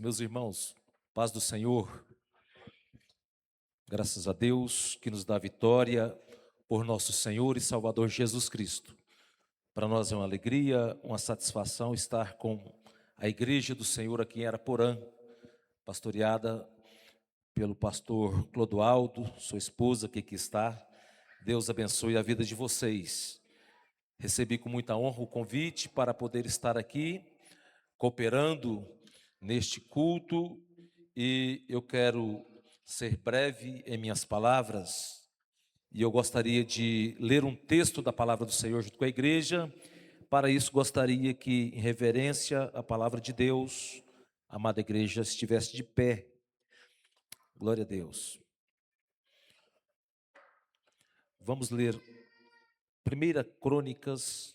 Meus irmãos, paz do Senhor, graças a Deus que nos dá vitória por nosso Senhor e Salvador Jesus Cristo. Para nós é uma alegria, uma satisfação estar com a igreja do Senhor aqui em Araporã, pastoreada pelo pastor Clodoaldo, sua esposa que aqui está. Deus abençoe a vida de vocês. Recebi com muita honra o convite para poder estar aqui, cooperando neste culto, e eu quero ser breve em minhas palavras, e eu gostaria de ler um texto da palavra do Senhor junto com a igreja. Para isso, gostaria que, em reverência à palavra de Deus, a amada igreja estivesse de pé. Glória a Deus. Vamos ler 1 Crônicas,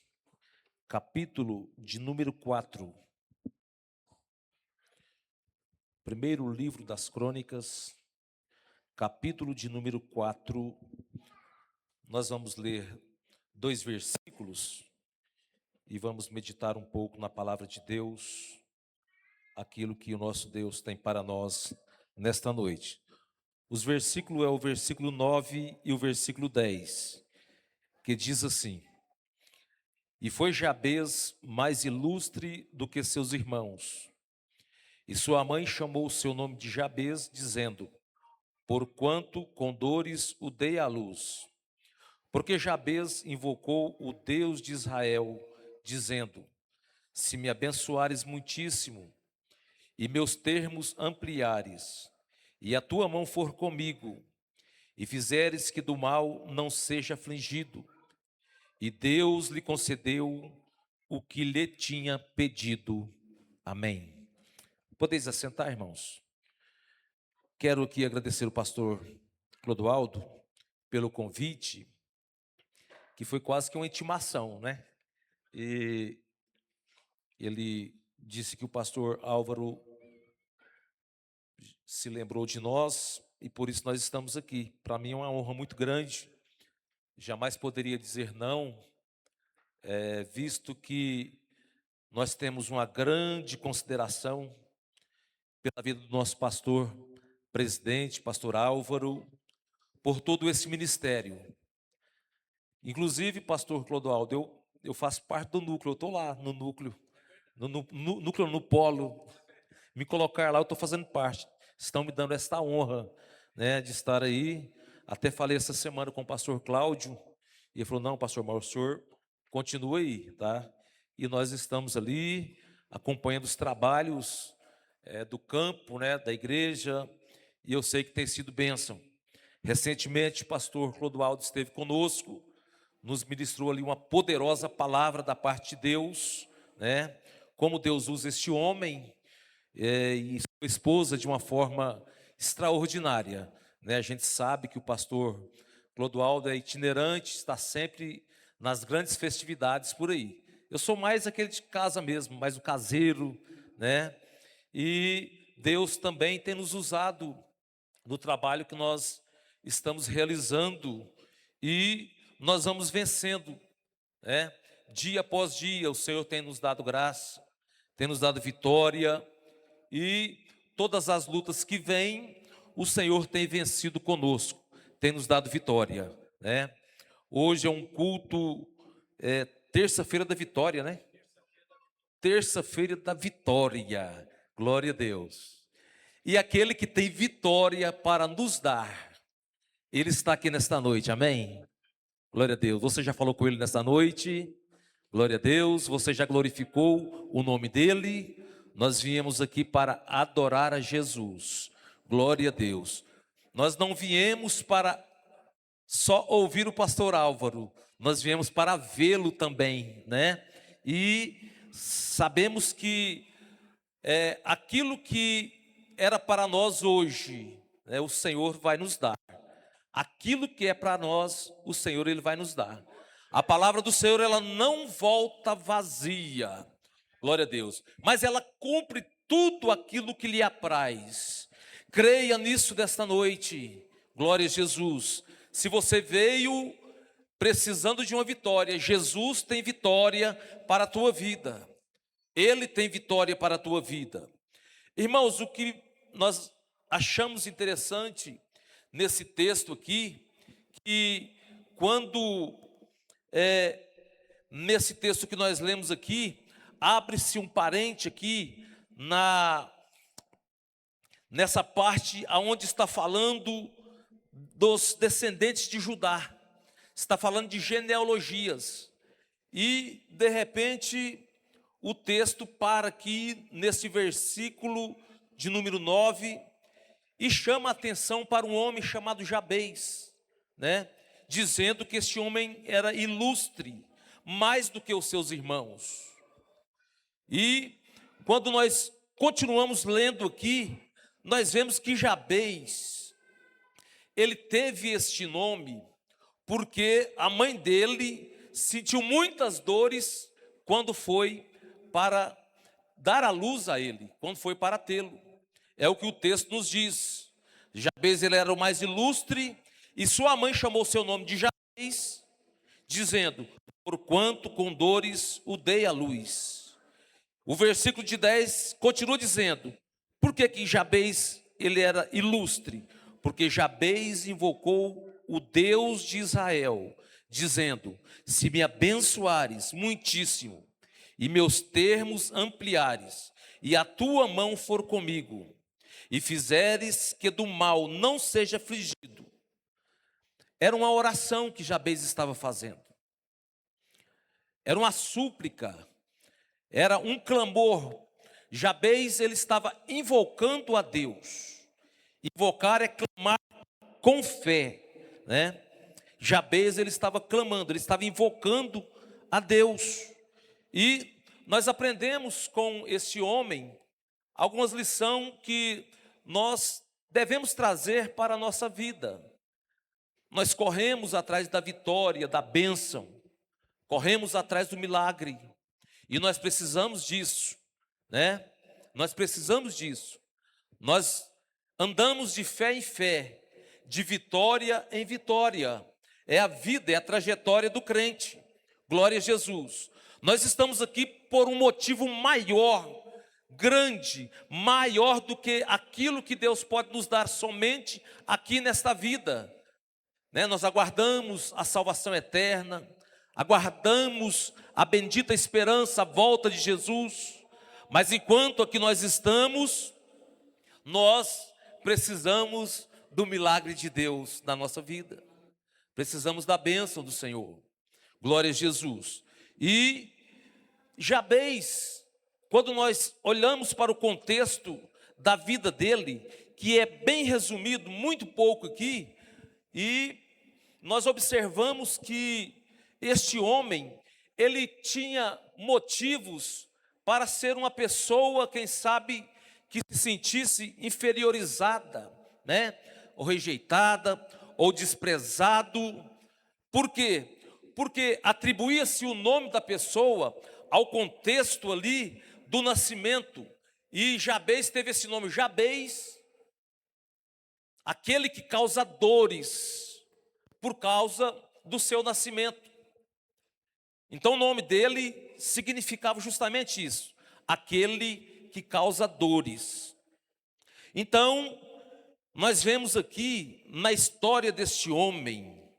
capítulo de número 4. Primeiro livro das Crônicas, capítulo de número 4. Nós vamos ler 2 versículos e vamos meditar um pouco na palavra de Deus, aquilo que o nosso Deus tem para nós nesta noite. Os versículos é o versículo 9 e o versículo 10, que diz assim: E foi Jabez mais ilustre do que seus irmãos, e sua mãe chamou o seu nome de Jabez, dizendo: Porquanto com dores o dei à luz. Porque Jabez invocou o Deus de Israel, dizendo: Se me abençoares muitíssimo, e meus termos ampliares, e a tua mão for comigo, e fizeres que do mal não seja afligido. E Deus lhe concedeu o que lhe tinha pedido. Amém. Podeis assentar, irmãos? Quero aqui agradecer o pastor Clodoaldo pelo convite, que foi quase que uma intimação, né? E ele disse que o pastor Álvaro se lembrou de nós e por isso nós estamos aqui. Para mim é uma honra muito grande, jamais poderia dizer não, visto que nós temos uma grande consideração pela vida do nosso pastor, presidente, pastor Álvaro, por todo esse ministério. Inclusive, pastor Clodoaldo, eu faço parte do núcleo, eu estou lá no núcleo, no polo. Me colocar lá, eu estou fazendo parte. Estão me dando esta honra, né, de estar aí. Até falei essa semana com o pastor Cláudio, e ele falou: não, pastor Mauro, o senhor continua aí, tá? E nós estamos ali, acompanhando os trabalhos do campo, né, da igreja, e eu sei que tem sido bênção. Recentemente, o pastor Clodoaldo esteve conosco, nos ministrou ali uma poderosa palavra da parte de Deus, né? Como Deus usa este homem e sua esposa de uma forma extraordinária, né? A gente sabe que o pastor Clodoaldo é itinerante, está sempre nas grandes festividades por aí. Eu sou mais aquele de casa mesmo, mais o caseiro, né? E Deus também tem nos usado no trabalho que nós estamos realizando, e nós vamos vencendo, né? Dia após dia o Senhor tem nos dado graça, tem nos dado vitória, e todas as lutas que vêm, o Senhor tem vencido conosco, tem nos dado vitória, né? Hoje é um culto, terça-feira da vitória, né? Terça-feira da vitória, glória a Deus. E aquele que tem vitória para nos dar, ele está aqui nesta noite, amém? Glória a Deus. Você já falou com ele nesta noite? Glória a Deus. Você já glorificou o nome dele? Nós viemos aqui para adorar a Jesus. Glória a Deus. Nós não viemos para só ouvir o pastor Álvaro, nós viemos para vê-lo também, né? E sabemos que aquilo que era para nós hoje, né, o Senhor vai nos dar. Aquilo que é para nós, o Senhor ele vai nos dar. A palavra do Senhor, ela não volta vazia, glória a Deus, mas ela cumpre tudo aquilo que lhe apraz. Creia nisso desta noite, glória a Jesus. Se você veio precisando de uma vitória, Jesus tem vitória para a tua vida. Ele tem vitória para a tua vida. Irmãos, o que nós achamos interessante nesse texto aqui, que quando, nesse texto que nós lemos aqui, abre-se um parente aqui, nessa parte aonde está falando dos descendentes de Judá, está falando de genealogias, e de repente o texto para aqui nesse versículo de número 9 e chama a atenção para um homem chamado Jabez, né? Dizendo que este homem era ilustre, mais do que os seus irmãos. E quando nós continuamos lendo aqui, nós vemos que Jabez, ele teve este nome porque a mãe dele sentiu muitas dores quando foi para dar à luz a ele, quando foi para tê-lo. É o que o texto nos diz. Jabez, ele era o mais ilustre, e sua mãe chamou seu nome de Jabez, dizendo: porquanto com dores o dei à luz. O versículo de 10 continua dizendo: por que Jabez ele era ilustre? Porque Jabez invocou o Deus de Israel, dizendo: se me abençoares muitíssimo, e meus termos ampliares, e a tua mão for comigo, e fizeres que do mal não seja afligido. Era uma oração que Jabez estava fazendo. Era uma súplica, era um clamor. Jabez, ele estava invocando a Deus. Invocar é clamar com fé, né? Jabez, ele estava clamando, ele estava invocando a Deus. E nós aprendemos com esse homem algumas lições que nós devemos trazer para a nossa vida. Nós corremos atrás da vitória, da bênção, corremos atrás do milagre, e nós precisamos disso, né? Nós precisamos disso. Nós andamos de fé em fé, de vitória em vitória. É a vida, é a trajetória do crente. Glória a Jesus. Nós estamos aqui por um motivo maior, grande, maior do que aquilo que Deus pode nos dar somente aqui nesta vida, né? Nós aguardamos a salvação eterna, aguardamos a bendita esperança, a volta de Jesus, mas enquanto aqui nós estamos, nós precisamos do milagre de Deus na nossa vida, precisamos da bênção do Senhor. Glória a Jesus. E Jabez, quando nós olhamos para o contexto da vida dele, que é bem resumido, muito pouco aqui, e nós observamos que este homem, ele tinha motivos para ser uma pessoa, quem sabe, que se sentisse inferiorizada, né? Ou rejeitada, ou desprezado. Por quê? Porque atribuía-se o nome da pessoa ao contexto ali do nascimento. E Jabez teve esse nome, Jabez, aquele que causa dores por causa do seu nascimento. Então o nome dele significava justamente isso, aquele que causa dores. Então nós vemos aqui na história deste homem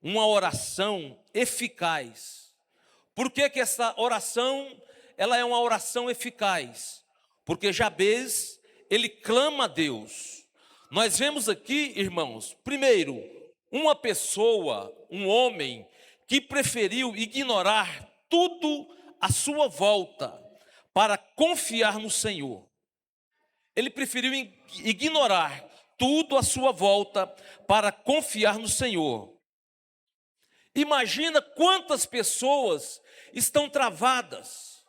uma oração eficaz. Por que essa oração, ela é uma oração eficaz? Porque Jabez, ele clama a Deus. Nós vemos aqui, irmãos, primeiro, uma pessoa, um homem, que preferiu ignorar tudo à sua volta para confiar no Senhor. Ele preferiu ignorar tudo à sua volta para confiar no Senhor. Imagina quantas pessoas estão travadas,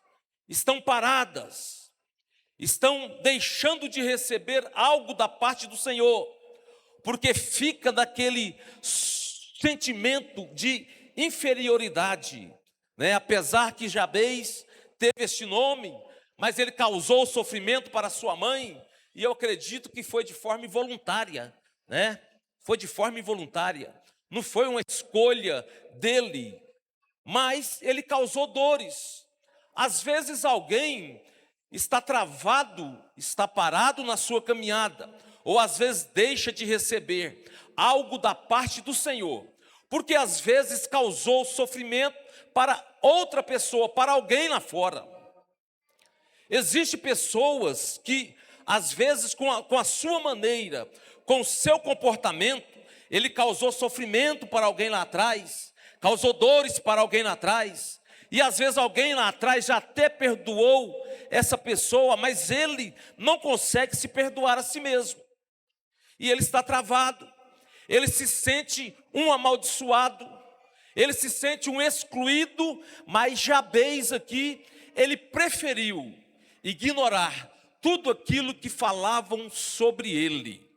estão paradas, estão deixando de receber algo da parte do Senhor, porque fica daquele sentimento de inferioridade, né? Apesar que Jabez teve este nome, mas ele causou sofrimento para sua mãe, e eu acredito que foi de forma involuntária, né? Foi de forma involuntária. Não foi uma escolha dele, mas ele causou dores. Às vezes alguém está travado, está parado na sua caminhada, ou às vezes deixa de receber algo da parte do Senhor, porque às vezes causou sofrimento para outra pessoa, para alguém lá fora. Existem pessoas que, às vezes, com a sua maneira, com o seu comportamento, ele causou sofrimento para alguém lá atrás, causou dores para alguém lá atrás, e às vezes alguém lá atrás já até perdoou essa pessoa, mas ele não consegue se perdoar a si mesmo, e ele está travado, ele se sente um amaldiçoado, ele se sente um excluído, mas Jabez aqui, ele preferiu ignorar tudo aquilo que falavam sobre ele.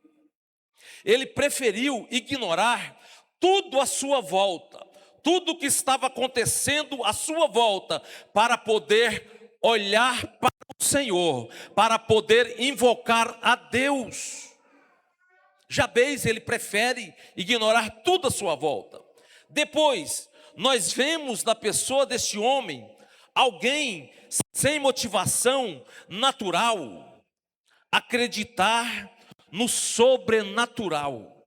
Ele preferiu ignorar tudo à sua volta, tudo que estava acontecendo à sua volta, para poder olhar para o Senhor, para poder invocar a Deus. Jabez, ele prefere ignorar tudo à sua volta. Depois, nós vemos na pessoa deste homem, alguém sem motivação natural, acreditar no sobrenatural.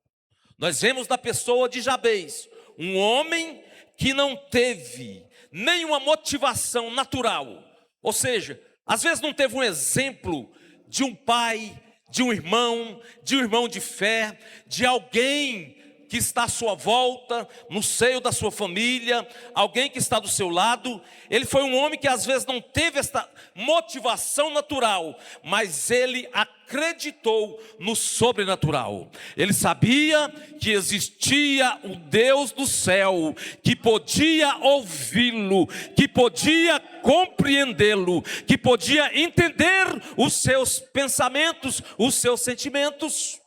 Nós vemos na pessoa de Jabez, um homem que não teve nenhuma motivação natural, ou seja, às vezes não teve um exemplo de um pai, de um irmão de fé, de alguém que está à sua volta, no seio da sua família, alguém que está do seu lado. Ele foi um homem que às vezes não teve esta motivação natural, mas ele acreditou no sobrenatural. Ele sabia que existia o Deus do céu, que podia ouvi-lo, que podia compreendê-lo, que podia entender os seus pensamentos, os seus sentimentos.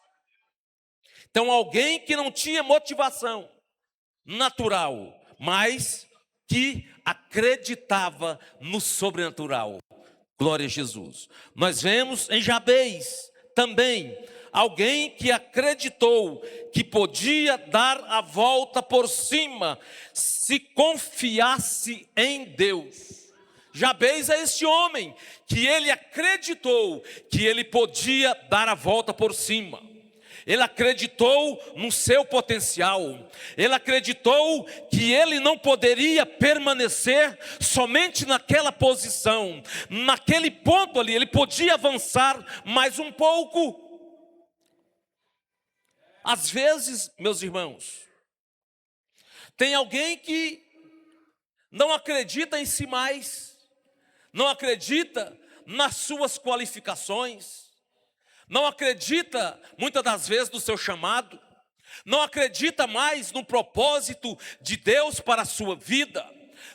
Então, alguém que não tinha motivação natural, mas que acreditava no sobrenatural. Glória a Jesus. Nós vemos em Jabez também alguém que acreditou que podia dar a volta por cima se confiasse em Deus. Jabez é este homem que ele acreditou que ele podia dar a volta por cima. Ele acreditou no seu potencial, ele acreditou que ele não poderia permanecer somente naquela posição, naquele ponto ali, ele podia avançar mais um pouco. Às vezes, meus irmãos, tem alguém que não acredita em si mais, não acredita nas suas qualificações, não acredita muitas das vezes no seu chamado, não acredita mais no propósito de Deus para a sua vida,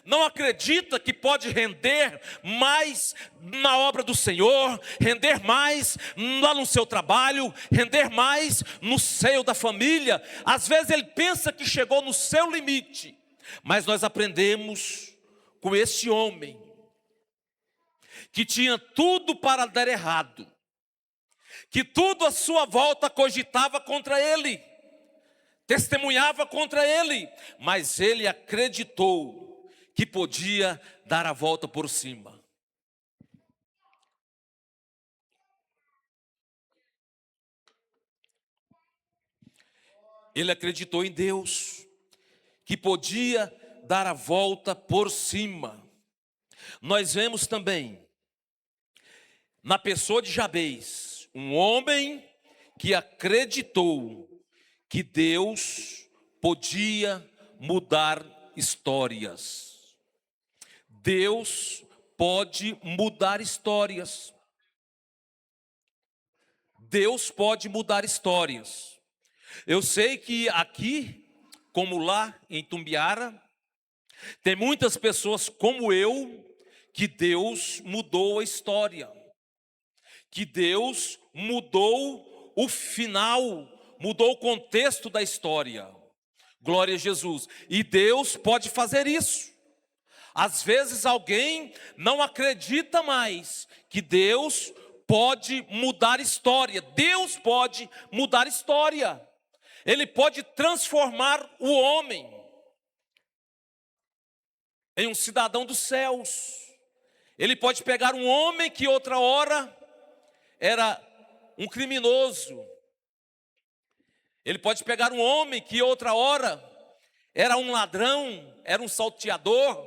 não acredita que pode render mais na obra do Senhor, render mais lá no seu trabalho, render mais no seio da família. Às vezes ele pensa que chegou no seu limite, mas nós aprendemos com este homem que tinha tudo para dar errado, que tudo à sua volta cogitava contra ele, testemunhava contra ele, mas ele acreditou que podia dar a volta por cima. Ele acreditou em Deus, que podia dar a volta por cima. Nós vemos também na pessoa de Jabez, um homem que acreditou que Deus podia mudar histórias. Deus pode mudar histórias. Deus pode mudar histórias. Eu sei que aqui, como lá em Tumbiara, tem muitas pessoas como eu, que Deus mudou a história, que Deus mudou o final, mudou o contexto da história. Glória a Jesus. E Deus pode fazer isso. Às vezes alguém não acredita mais que Deus pode mudar história. Deus pode mudar história. Ele pode transformar o homem em um cidadão dos céus. Ele pode pegar um homem que outra hora era um criminoso. Ele pode pegar um homem que outra hora era um ladrão, era um salteador,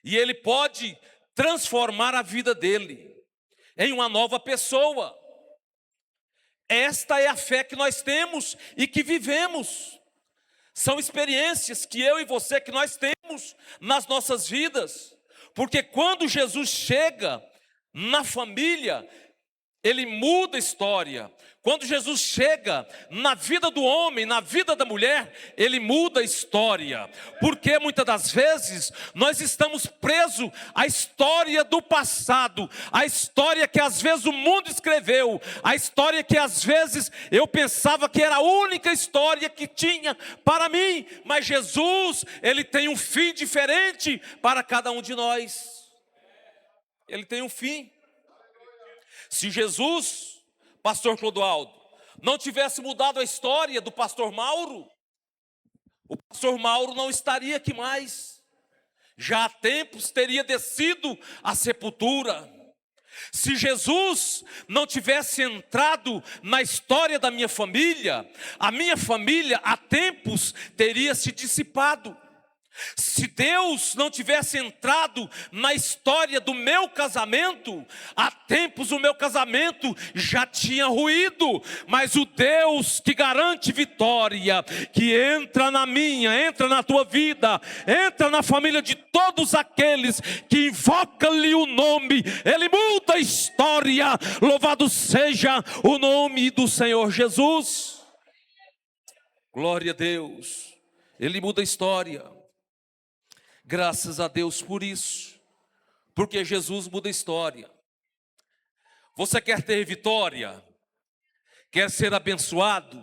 e ele pode transformar a vida dele em uma nova pessoa. Esta é a fé que nós temos e que vivemos. São experiências que eu e você, que nós temos nas nossas vidas. Porque quando Jesus chega na família, ele muda a história. Quando Jesus chega na vida do homem, na vida da mulher, ele muda a história. Porque muitas das vezes nós estamos presos à história do passado, à história que às vezes o mundo escreveu, à história que às vezes eu pensava que era a única história que tinha para mim. Mas Jesus, ele tem um fim diferente para cada um de nós. Ele tem um fim. Se Jesus, pastor Clodoaldo, não tivesse mudado a história do pastor Mauro, o pastor Mauro não estaria aqui mais. Já há tempos teria descido à sepultura. Se Jesus não tivesse entrado na história da minha família, a minha família há tempos teria se dissipado. Se Deus não tivesse entrado na história do meu casamento, há tempos o meu casamento já tinha ruído. Mas o Deus que garante vitória, que entra na minha, entra na tua vida, entra na família de todos aqueles que invocam-lhe o nome, ele muda a história. Louvado seja o nome do Senhor Jesus. Glória a Deus. Ele muda a história. Graças a Deus por isso, porque Jesus muda a história. Você quer ter vitória? Quer ser abençoado?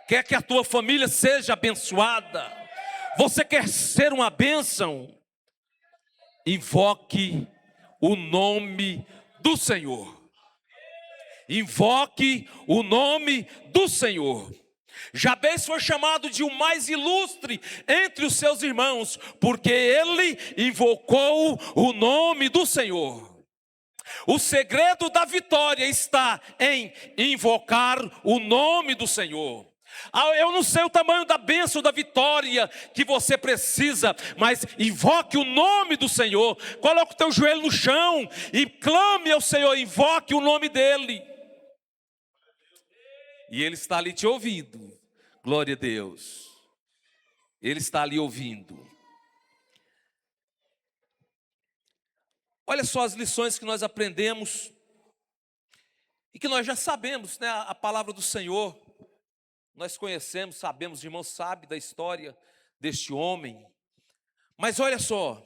Quer que a tua família seja abençoada? Você quer ser uma bênção? Invoque o nome do Senhor. Invoque o nome do Senhor. Jabez foi chamado de o mais ilustre entre os seus irmãos, porque ele invocou o nome do Senhor. O segredo da vitória está em invocar o nome do Senhor. Eu não sei o tamanho da bênção da vitória que você precisa, mas invoque o nome do Senhor. Coloque o teu joelho no chão e clame ao Senhor, invoque o nome dele. E ele está ali te ouvindo. Glória a Deus. Ele está ali ouvindo. Olha só as lições que nós aprendemos e que nós já sabemos, né? A palavra do Senhor. Nós conhecemos, sabemos, os irmãos sabem da história deste homem. Mas olha só,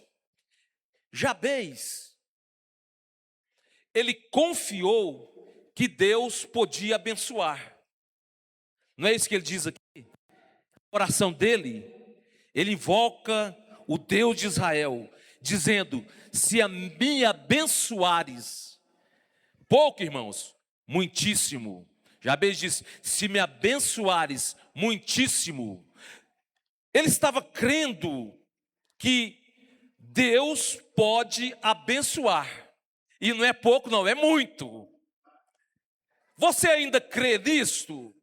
Jabez, ele confiou que Deus podia abençoar. Não é isso que ele diz aqui? A oração dele, ele invoca o Deus de Israel, dizendo: se a me abençoares, pouco, irmãos, muitíssimo. Jabez diz: se me abençoares, muitíssimo. Ele estava crendo que Deus pode abençoar, e não é pouco, não, é muito. Você ainda crê nisto?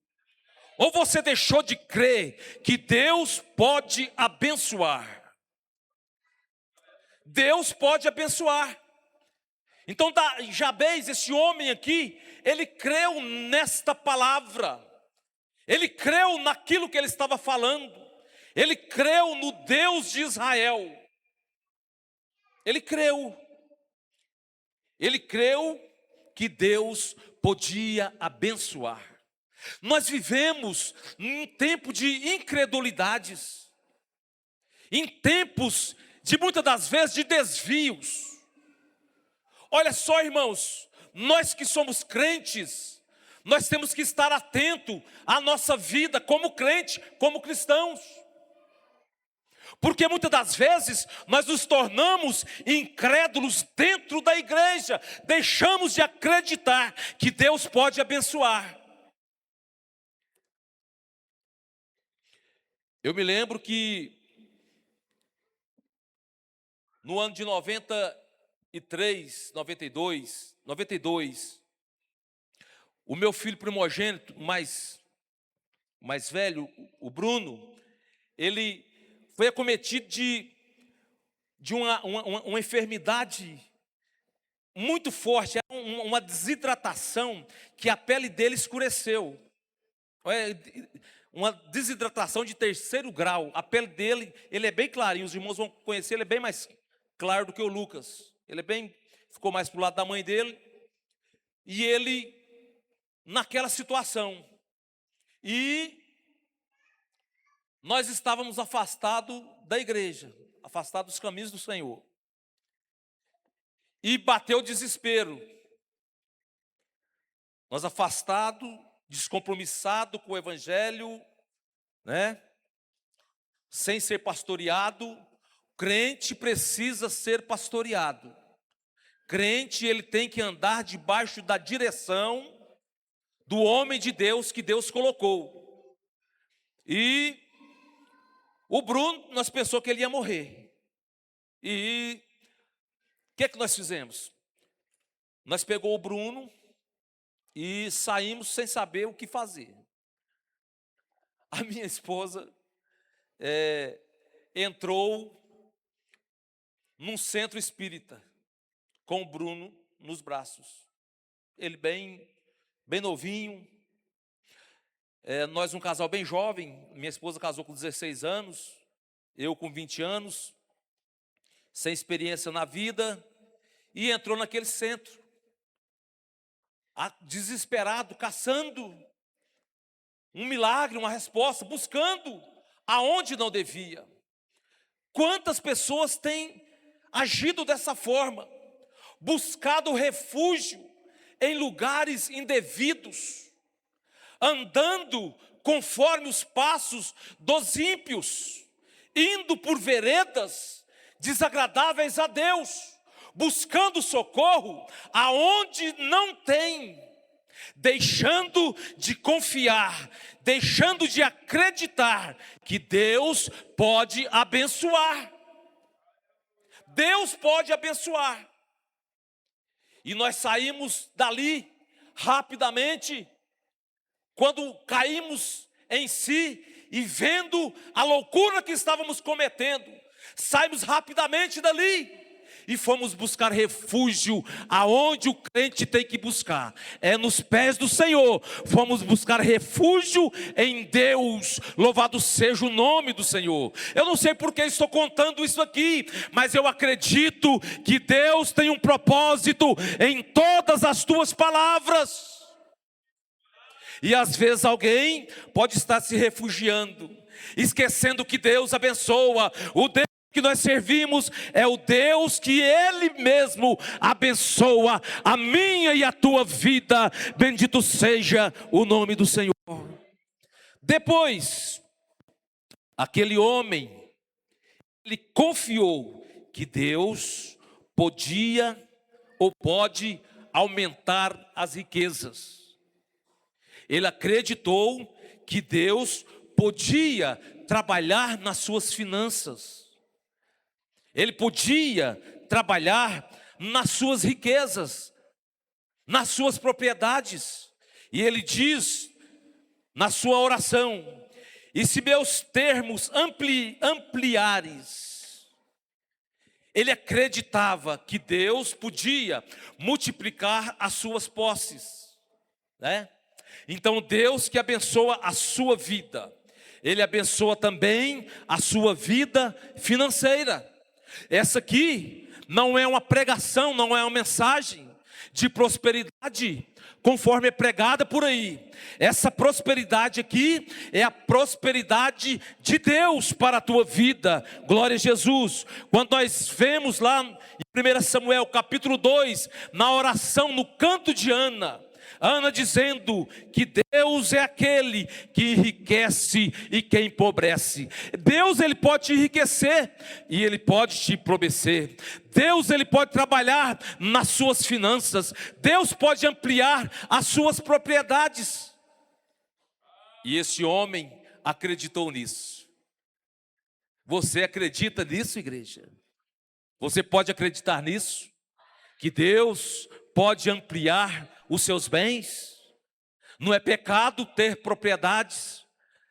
Ou você deixou de crer que Deus pode abençoar? Deus pode abençoar. Então Jabez, esse homem aqui, ele creu nesta palavra. Ele creu naquilo que ele estava falando. Ele creu no Deus de Israel. Ele creu. Ele creu que Deus podia abençoar. Nós vivemos em um tempo de incredulidades, em tempos de muitas das vezes de desvios. Olha só, irmãos, nós que somos crentes, nós temos que estar atento à nossa vida como crente, como cristãos. Porque muitas das vezes nós nos tornamos incrédulos dentro da igreja, deixamos de acreditar que Deus pode abençoar. Eu me lembro que no ano de 90, 93, 92, o meu filho primogênito, mais velho, o Bruno, ele foi acometido de uma enfermidade muito forte, uma desidratação, que a pele dele escureceu. Uma desidratação de 3º grau. A pele dele, ele é bem clarinho, os irmãos vão conhecer, ele é bem mais claro do que o Lucas. Ele ficou mais para o lado da mãe dele. E ele, naquela situação. E nós estávamos afastados da igreja, afastados dos caminhos do Senhor. E bateu o desespero. Nós afastados, descompromissados com o evangelho, né? Sem ser pastoreado. Crente precisa ser pastoreado. Crente, ele tem que andar debaixo da direção do homem de Deus que Deus colocou. E o Bruno, nós pensamos que ele ia morrer. E o que nós fizemos? Nós pegou o Bruno e saímos sem saber o que fazer. A minha esposa entrou num centro espírita com o Bruno nos braços. Ele bem novinho. Nós um casal bem jovem. Minha esposa casou com 16 anos, eu com 20 anos, sem experiência na vida, e entrou naquele centro, desesperado, caçando um milagre, uma resposta, buscando aonde não devia. Quantas pessoas têm agido dessa forma, buscado refúgio em lugares indevidos, andando conforme os passos dos ímpios, indo por veredas desagradáveis a Deus, buscando socorro aonde não tem, deixando de confiar, deixando de acreditar que Deus pode abençoar. Deus pode abençoar. E nós saímos dali rapidamente, quando caímos em si e vendo a loucura que estávamos cometendo, saímos rapidamente dali e fomos buscar refúgio aonde o crente tem que buscar, nos pés do Senhor. Fomos buscar refúgio em Deus. Louvado seja o nome do Senhor. Eu não sei porque estou contando isso aqui, mas eu acredito que Deus tem um propósito em todas as tuas palavras. E às vezes alguém pode estar se refugiando, esquecendo que Deus abençoa. O Deus que nós servimos é o Deus que Ele mesmo abençoa a minha e a tua vida. Bendito seja o nome do Senhor. Depois, aquele homem, ele confiou que Deus podia ou pode aumentar as riquezas. Ele acreditou que Deus podia trabalhar nas suas finanças. Ele podia trabalhar nas suas riquezas, nas suas propriedades. E ele diz na sua oração: e se meus termos ampliares. Ele acreditava que Deus podia multiplicar as suas posses, né? Então Deus que abençoa a sua vida, Ele abençoa também a sua vida financeira. Essa aqui não é uma pregação, não é uma mensagem de prosperidade, conforme é pregada por aí. Essa prosperidade aqui é a prosperidade de Deus para a tua vida. Glória a Jesus. Quando nós vemos lá em 1 Samuel capítulo 2, na oração, no canto de Ana dizendo que Deus é aquele que enriquece e que empobrece. Deus, Ele pode te enriquecer e Ele pode te empobrecer. Deus, Ele pode trabalhar nas suas finanças. Deus pode ampliar as suas propriedades. E esse homem acreditou nisso. Você acredita nisso, igreja? Você pode acreditar nisso? que Deus pode ampliar os seus bens. Não é pecado ter propriedades,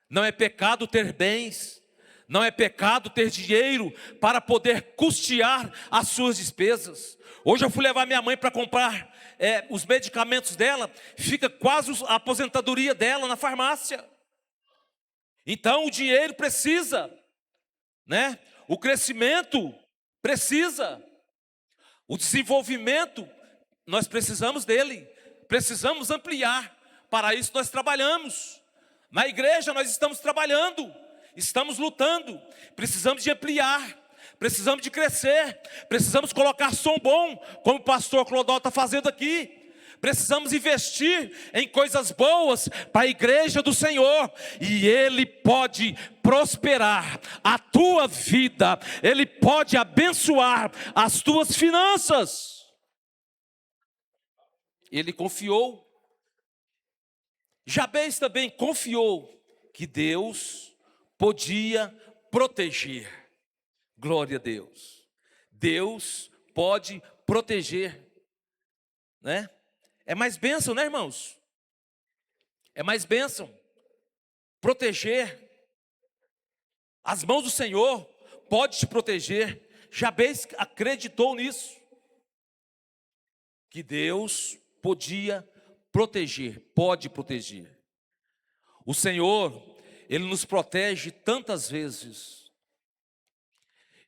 não é pecado ter bens, não é pecado ter dinheiro para poder custear as suas despesas. Hoje eu fui levar minha mãe para comprar os medicamentos dela, fica quase a aposentadoria dela na farmácia. Então o dinheiro precisa, né? O crescimento precisa, o desenvolvimento, nós precisamos dele, precisamos ampliar. Para isso nós trabalhamos. Na igreja nós estamos trabalhando, estamos lutando, precisamos de ampliar, precisamos de crescer, precisamos colocar som bom, como o pastor Clodó está fazendo aqui. Precisamos investir em coisas boas para a igreja do Senhor, e Ele pode prosperar a tua vida, Ele pode abençoar as tuas finanças. Ele confiou, Jabez também confiou que Deus podia proteger. Glória a Deus. Deus pode proteger, né? É mais bênção, né, irmãos? É mais bênção proteger. As mãos do Senhor pode te proteger. Jabez acreditou nisso, que Deus podia proteger, pode proteger. O Senhor, Ele nos protege tantas vezes,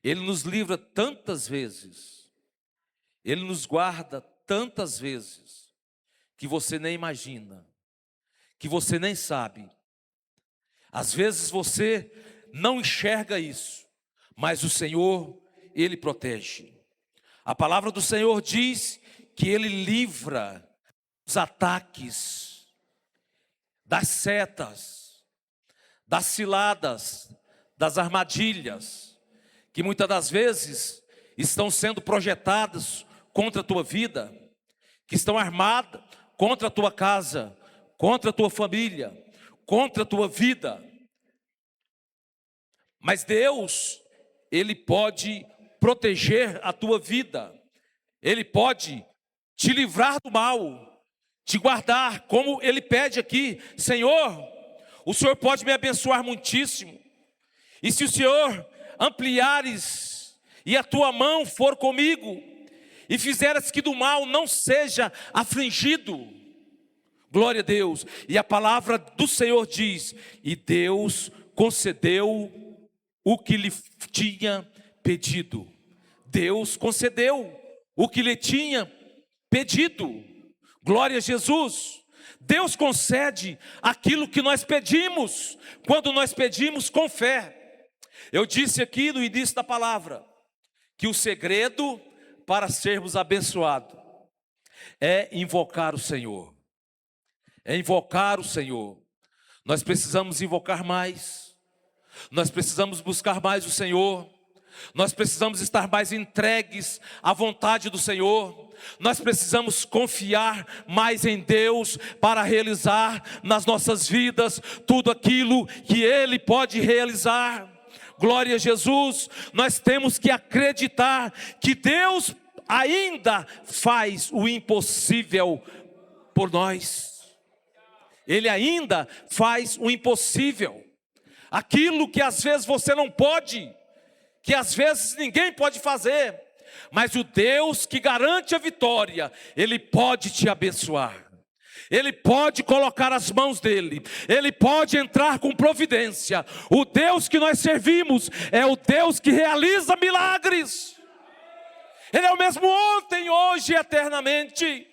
Ele nos livra tantas vezes, Ele nos guarda tantas vezes, que você nem imagina, que você nem sabe. Às vezes você não enxerga isso, mas o Senhor, Ele protege. A palavra do Senhor diz que Ele livra os ataques das setas, das ciladas, das armadilhas, que muitas das vezes estão sendo projetadas contra a tua vida, que estão armadas contra a tua casa, contra a tua família, contra a tua vida. Mas Deus, Ele pode proteger a tua vida, Ele pode te livrar do mal, te guardar, como Ele pede aqui: Senhor, o Senhor pode me abençoar muitíssimo, e se o Senhor ampliares, e a tua mão for comigo, e fizeras que do mal não seja afligido. Glória a Deus. E a palavra do Senhor diz: e Deus concedeu o que lhe tinha pedido. Deus concedeu o que lhe tinha pedido. Glória a Jesus. Deus concede aquilo que nós pedimos, quando nós pedimos com fé. Eu disse aqui no início da palavra, que o segredo para sermos abençoados é invocar o Senhor. É invocar o Senhor. Nós precisamos invocar mais. Nós precisamos buscar mais o Senhor. Nós precisamos estar mais entregues à vontade do Senhor. Nós precisamos confiar mais em Deus para realizar nas nossas vidas tudo aquilo que Ele pode realizar. Glória a Jesus. Nós temos que acreditar que Deus ainda faz o impossível por nós. Ele ainda faz o impossível. Aquilo que às vezes você não pode, que às vezes ninguém pode fazer, mas o Deus que garante a vitória, Ele pode te abençoar. Ele pode colocar as mãos dele, Ele pode entrar com providência. O Deus que nós servimos é o Deus que realiza milagres. Ele é o mesmo ontem, hoje e eternamente.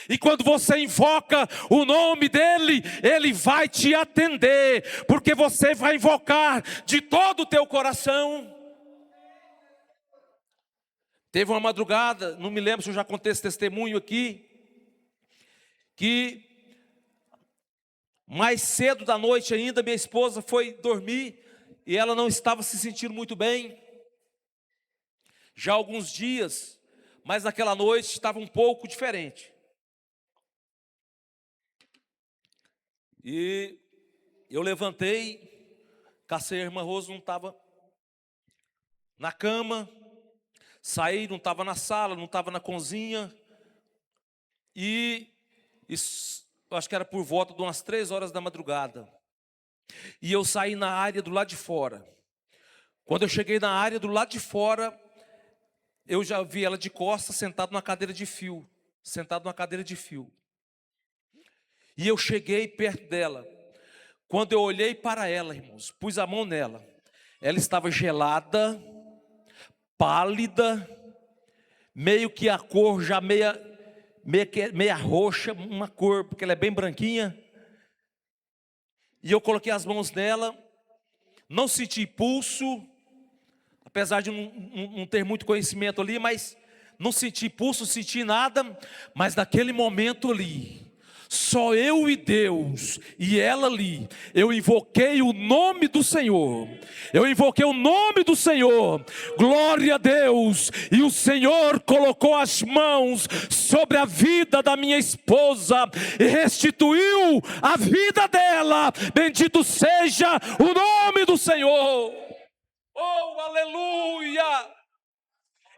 E quando você invoca o nome dele, Ele vai te atender, porque você vai invocar de todo o teu coração. Teve uma madrugada, não me lembro se eu já contei esse testemunho aqui, que mais cedo da noite ainda, minha esposa foi dormir, e ela não estava se sentindo muito bem, já há alguns dias, mas naquela noite estava um pouco diferente. E eu levantei, cacei a irmã Rosa, não estava na cama, Saí, não estava na sala, não estava na cozinha. E isso, eu acho que era por volta de umas 3 horas da madrugada. E eu saí na área do lado de fora. Quando eu cheguei na área do lado de fora, eu já vi ela de costas, sentado numa cadeira de fio. E eu cheguei perto dela. Quando eu olhei para ela, irmãos, pus a mão nela. Ela estava gelada, pálida, meio que a cor já meia roxa, uma cor, porque ela é bem branquinha. E eu coloquei as mãos nela, não senti pulso, apesar de não ter muito conhecimento ali, mas não senti pulso, não senti nada. Mas naquele momento ali, só eu e Deus, e ela ali, eu invoquei o nome do Senhor, glória a Deus, e o Senhor colocou as mãos sobre a vida da minha esposa, e restituiu a vida dela, bendito seja o nome do Senhor, oh aleluia!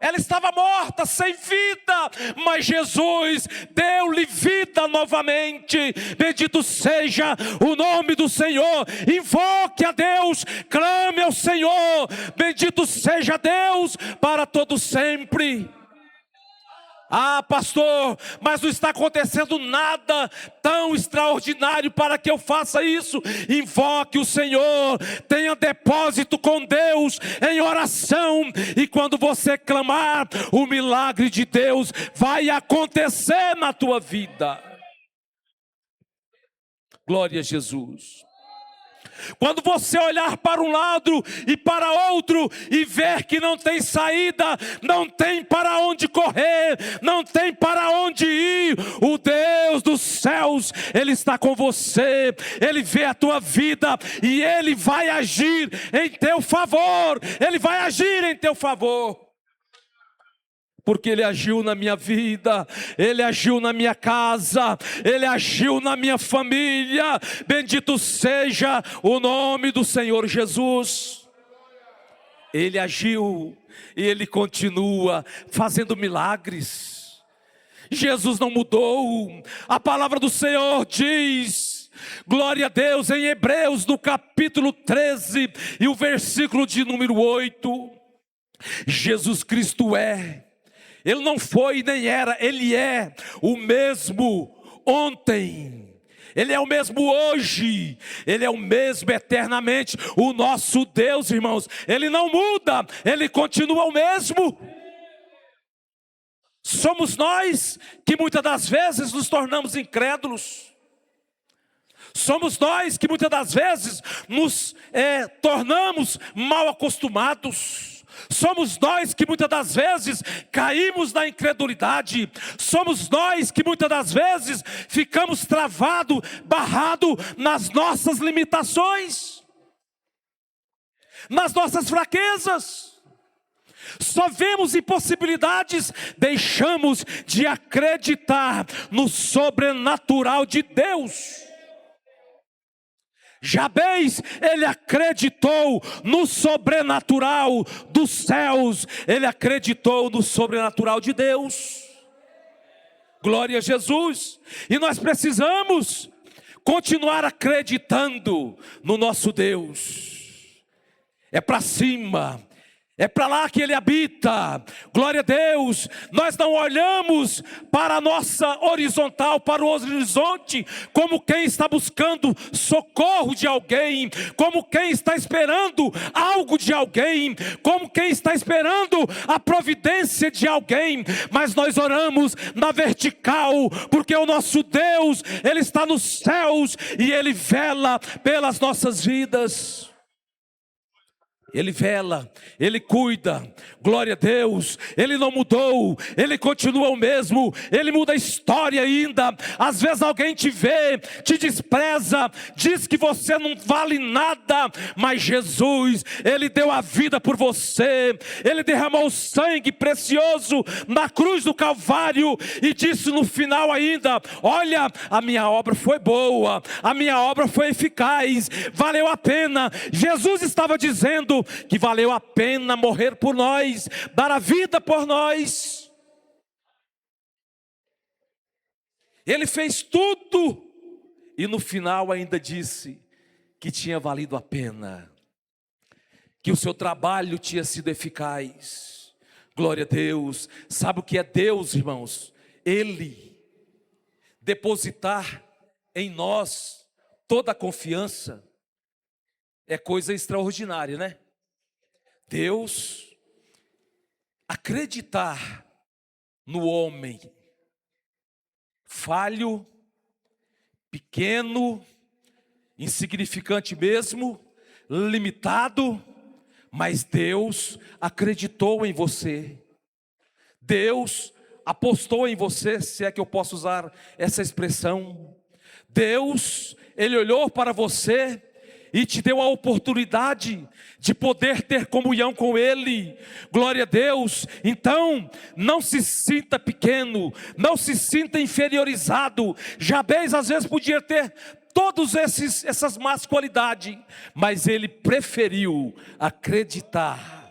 Ela estava morta, sem vida, mas Jesus deu-lhe vida novamente. Bendito seja o nome do Senhor. Invoque a Deus, clame ao Senhor. Bendito seja Deus para todo sempre. Ah, pastor, mas não está acontecendo nada tão extraordinário para que eu faça isso. Invoque o Senhor, tenha depósito com Deus em oração, e quando você clamar, o milagre de Deus vai acontecer na tua vida. Glória a Jesus. Quando você olhar para um lado e para outro e ver que não tem saída, não tem para onde correr, não tem para onde ir, o Deus dos céus, Ele está com você, Ele vê a tua vida e Ele vai agir em teu favor, Ele vai agir em teu favor. Porque Ele agiu na minha vida, Ele agiu na minha casa, Ele agiu na minha família. Bendito seja o nome do Senhor Jesus. Ele agiu e Ele continua fazendo milagres. Jesus não mudou. A palavra do Senhor diz, glória a Deus, em Hebreus, no capítulo 13 e o versículo de número 8. Jesus Cristo Ele não foi nem era, Ele é o mesmo ontem, Ele é o mesmo hoje, Ele é o mesmo eternamente. O nosso Deus, irmãos, Ele não muda, Ele continua o mesmo. Somos nós que muitas das vezes nos tornamos incrédulos. Somos nós que muitas das vezes nos tornamos mal acostumados. Somos nós que muitas das vezes caímos na incredulidade. Somos nós que muitas das vezes ficamos travados, barrados nas nossas limitações, nas nossas fraquezas. Só vemos impossibilidades, deixamos de acreditar no sobrenatural de Deus. Jabez, ele acreditou no sobrenatural dos céus, ele acreditou no sobrenatural de Deus. Glória a Jesus. E nós precisamos continuar acreditando no nosso Deus. É para cima, é para lá que Ele habita. Glória a Deus. Nós não olhamos para a nossa horizontal, para o horizonte, como quem está buscando socorro de alguém, como quem está esperando algo de alguém, como quem está esperando a providência de alguém. Mas nós oramos na vertical, porque o nosso Deus, Ele está nos céus e Ele vela pelas nossas vidas. Ele vela, Ele cuida, glória a Deus. Ele não mudou, Ele continua o mesmo. Ele muda a história ainda. Às vezes alguém te vê, te despreza, diz que você não vale nada, mas Jesus, Ele deu a vida por você. Ele derramou o sangue precioso na cruz do Calvário e disse no final ainda: olha, a minha obra foi boa, a minha obra foi eficaz, valeu a pena. Jesus estava dizendo: que valeu a pena morrer por nós, dar a vida por nós. Ele fez tudo e no final ainda disse que tinha valido a pena, que o seu trabalho tinha sido eficaz. Glória a Deus. Sabe o que é Deus, irmãos? Ele depositar em nós toda a confiança é coisa extraordinária, né? Deus acreditar no homem falho, pequeno, insignificante mesmo, limitado, mas Deus acreditou em você. Deus apostou em você, se é que eu posso usar essa expressão. Deus, Ele olhou para você e te deu a oportunidade de poder ter comunhão com Ele. Glória a Deus. Então, não se sinta pequeno, não se sinta inferiorizado. Jabez às vezes podia ter todas essas más qualidades, mas ele preferiu acreditar.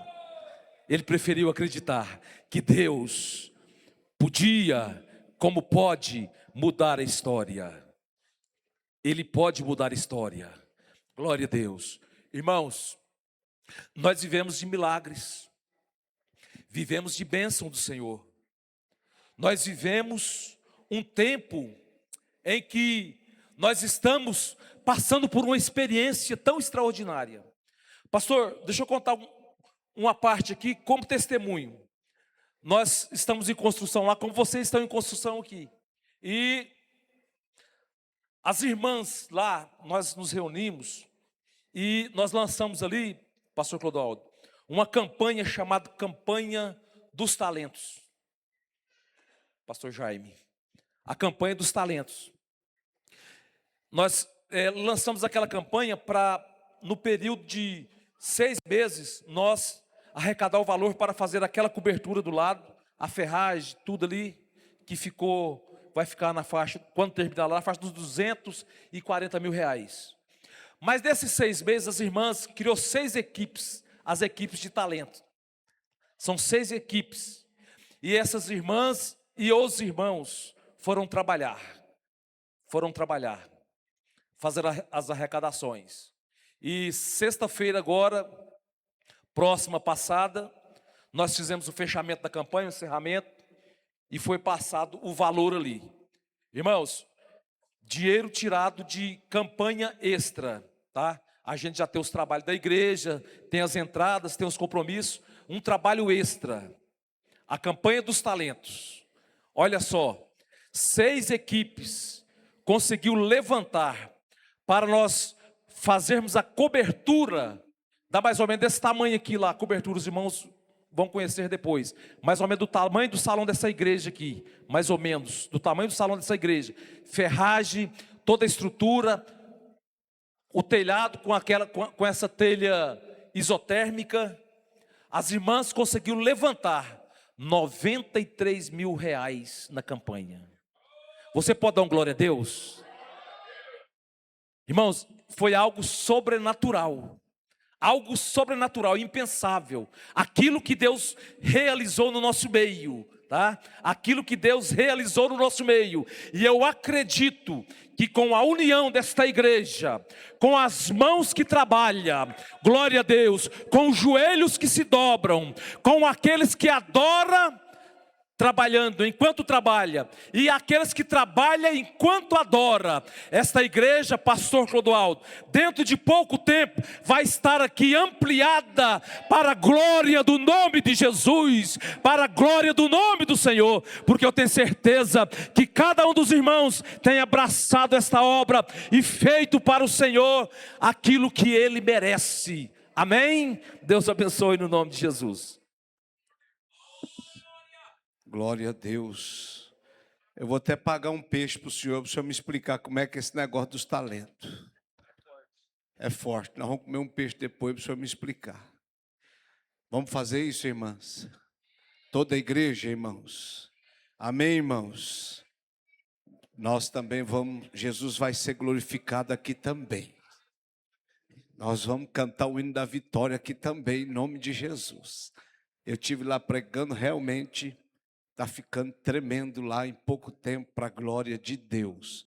Ele preferiu acreditar que Deus podia, como pode, mudar a história. Ele pode mudar a história. Glória a Deus. Irmãos, nós vivemos de milagres, vivemos de bênção do Senhor. Nós vivemos um tempo em que nós estamos passando por uma experiência tão extraordinária. Pastor, deixa eu contar uma parte aqui como testemunho. Nós estamos em construção lá, como vocês estão em construção aqui. E as irmãs lá, nós nos reunimos e nós lançamos ali, pastor Clodoaldo, uma campanha chamada Campanha dos Talentos. Pastor Jaime, a Campanha dos Talentos. Nós lançamos aquela campanha para, no período de 6 meses, nós arrecadar o valor para fazer aquela cobertura do lado, a ferragem, tudo ali, que ficou... vai ficar na faixa, quando terminar lá, na faixa dos R$240 mil. Mas desses 6 meses, as irmãs criou 6 equipes, as equipes de talento. São 6 equipes. E essas irmãs e os irmãos foram trabalhar, fazer as arrecadações. E sexta-feira agora, próxima passada, nós fizemos o fechamento da campanha, o encerramento, e foi passado o valor ali. Irmãos, dinheiro tirado de campanha extra, tá? A gente já tem os trabalhos da igreja, tem as entradas, tem os compromissos, um trabalho extra. A campanha dos talentos. Olha só, 6 equipes conseguiu levantar para nós fazermos a cobertura, dá mais ou menos desse tamanho aqui lá, a cobertura, os irmãos vão conhecer depois, mais ou menos do tamanho do salão dessa igreja aqui, mais ou menos, do tamanho do salão dessa igreja, ferragem, toda a estrutura, o telhado com essa telha isotérmica. As irmãs conseguiram levantar R$93 mil na campanha. Você pode dar um glória a Deus? Irmãos, foi algo sobrenatural. Algo sobrenatural, impensável. Aquilo que Deus realizou no nosso meio, tá? Aquilo que Deus realizou no nosso meio. E eu acredito que com a união desta igreja, com as mãos que trabalham, glória a Deus, com os joelhos que se dobram, com aqueles que adoram, trabalhando enquanto trabalha, e aqueles que trabalham enquanto adora, esta igreja, pastor Clodoaldo, dentro de pouco tempo, vai estar aqui ampliada, para a glória do nome de Jesus, para a glória do nome do Senhor, porque eu tenho certeza, que cada um dos irmãos, tem abraçado esta obra, e feito para o Senhor, aquilo que Ele merece, amém? Deus abençoe no nome de Jesus. Glória a Deus. Eu vou até pagar um peixe para o senhor me explicar como é que é esse negócio dos talentos. É forte. Nós vamos comer um peixe depois para o senhor me explicar. Vamos fazer isso, irmãs? Toda a igreja, irmãos. Amém, irmãos? Nós também vamos, Jesus vai ser glorificado aqui também. Nós vamos cantar o hino da vitória aqui também, em nome de Jesus. Eu estive lá pregando, realmente está ficando tremendo lá em pouco tempo, para a glória de Deus.